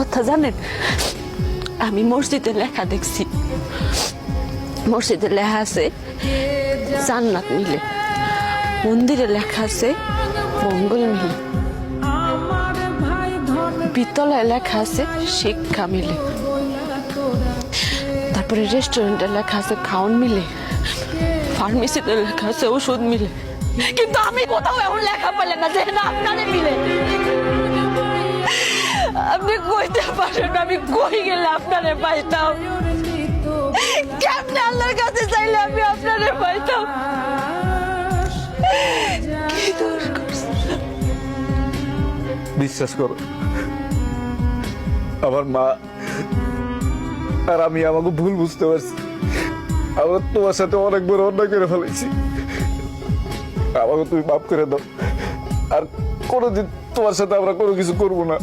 কথা জানেন, আমি মসজিদে লেখা দেখছি, মসজিদে লেখা আছে জান্নাত মিলে, মন্দিরে লেখা আছে মঙ্গল মিলে, বিদ্যালয়ে লেখা আছে শিক্ষা মিলে, তারপরে রেস্টুরেন্টে লেখা আছে খাওন মিলে, ফার্মেসিতে লেখা আছে ওষুধ মিলে। কিন্তু আমি কোথাও এমন লেখা পেলাম না যে না আপনারে মিলে। আপনি কইতে পারেন আমি কই গেলে আপনারে পাইতাম, কেমনে আল্লাহর কাছে চাইলে আমি আপনারে পাইতাম। কি দোষ করছি? বিশ্বাস করো, আমার মা আর আমি আমাকে ভুল বুঝতে পারছি। আমার তোমার সাথে অনেক বড় অন্যায় করে ফেলেছি, আমাকে তুমি মাফ করে দাও। আর কোনোদিন তোমার সাথে আমরা কোনো কিছু করবো না।